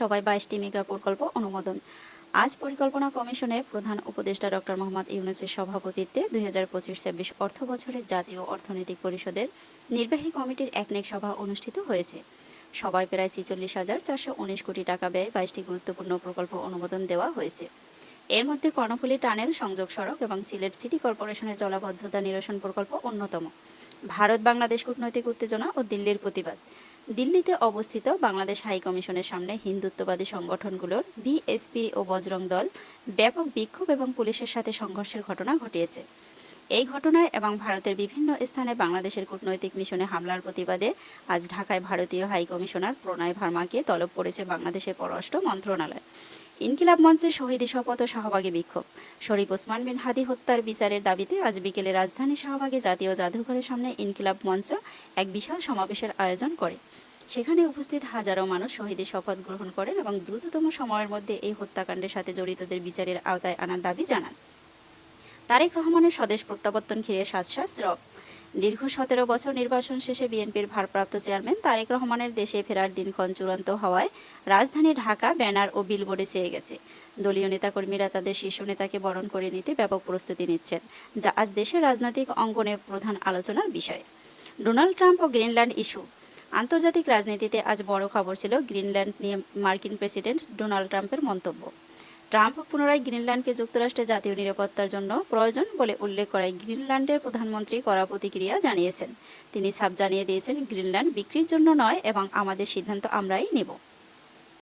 মন্ত্রিসভায় 22টি মেগা প্রকল্প অনুমোদন। আজ পরিকল্পনা কমিশনে প্রধান উপদেষ্টা ডক্টর মোহাম্মদ ইউনূসের সভাপতিত্বে 2025-26 অর্থ বছরের জাতীয় অর্থনৈতিক পরিষদের নির্বাহী কমিটির একনেক সভা অনুষ্ঠিত হয়েছে। সভায় প্রায় 46,419 কোটি টাকা ব্যয়ে 22টি গুরুত্বপূর্ণ প্রকল্প অনুমোদন দেওয়া হয়েছে। এর মধ্যে কর্ণফুলী টানেল সংযোগ সড়ক এবং সিলেট সিটি কর্পোরেশনের জলাবদ্ধতা নিরসন প্রকল্প অন্যতম। ভারত বাংলাদেশ কূটনৈতিক উত্তেজনা ও দিল্লির প্রতিবাদ। দিল্লিতে অবস্থিত বাংলাদেশ হাই কমিশনের সামনে হিন্দুত্ববাদী সংগঠনগুলোর বিএসপি ও বজরং দল ব্যাপক বিক্ষোভ এবং পুলিশের সাথে সংঘর্ষের ঘটনা ঘটিয়েছে। এই ঘটনায় এবং ভারতের বিভিন্ন স্থানে বাংলাদেশের কূটনৈতিক মিশনে হামলার প্রতিবাদে আজ ঢাকায় ভারতীয় হাই কমিশনার প্রণয় ভার্মাকে তলব করেছে বাংলাদেশের পররাষ্ট্র মন্ত্রণালয়। ইনকিলাব মঞ্চের শহীদ শপথ ও শাহবাগে বিক্ষোভ। শরীফ ওসমান বিন হাদি হত্যার বিচারের দাবিতে আজ বিকেলে রাজধানী শাহবাগে জাতীয় জাদুঘরের সামনে ইনকিলাব মঞ্চ এক বিশাল সমাবেশের আয়োজন করে। সেখানে উপস্থিত হাজারো মানুষ শহীদের শপথ গ্রহণ করেন এবং দ্রুততম সময়ের মধ্যে এই হত্যাকাণ্ডের সাথে জড়িতদের বিচারের আওতায় আনার দাবি জানান। তারেক রহমানের স্বদেশ প্রত্যাবর্তন ঘিরে শ্বাস রব। দীর্ঘ 17 বছর নির্বাসন শেষে বিএনপির ভারপ্রাপ্ত চেয়ারম্যান তারেক রহমানের দেশে ফেরার দিনক্ষণ চূড়ান্ত হওয়ায় রাজধানী ঢাকা ব্যানার ও বিলবোর্ডে ছেয়ে গেছে। দলীয় নেতাকর্মীরা তাদের শীর্ষ নেতাকে বরণ করে নিতে ব্যাপক প্রস্তুতি নিচ্ছেন, যা আজ দেশের রাজনৈতিক অঙ্গনে প্রধান আলোচনার বিষয়। ডোনাল্ড ট্রাম্প ও গ্রিনল্যান্ড ইস্যু। আন্তর্জাতিক রাজনীতিতে আজ বড় খবর ছিল গ্রিনল্যান্ড নিয়ে মার্কিন প্রেসিডেন্ট ডোনাল্ড ট্রাম্পের মন্তব্য। ট্রাম্প পুনরায় গ্রিনল্যান্ডকে যুক্তরাষ্ট্রের জাতীয় নিরাপত্তার জন্য প্রয়োজন বলে উল্লেখ করায় গ্রিনল্যান্ডের প্রধানমন্ত্রী কড়া প্রতিক্রিয়া জানিয়েছেন। তিনি সাফ জানিয়ে দিয়েছেন, গ্রিনল্যান্ড বিক্রির জন্য নয় এবং আমাদের সিদ্ধান্ত আমরাই নেব।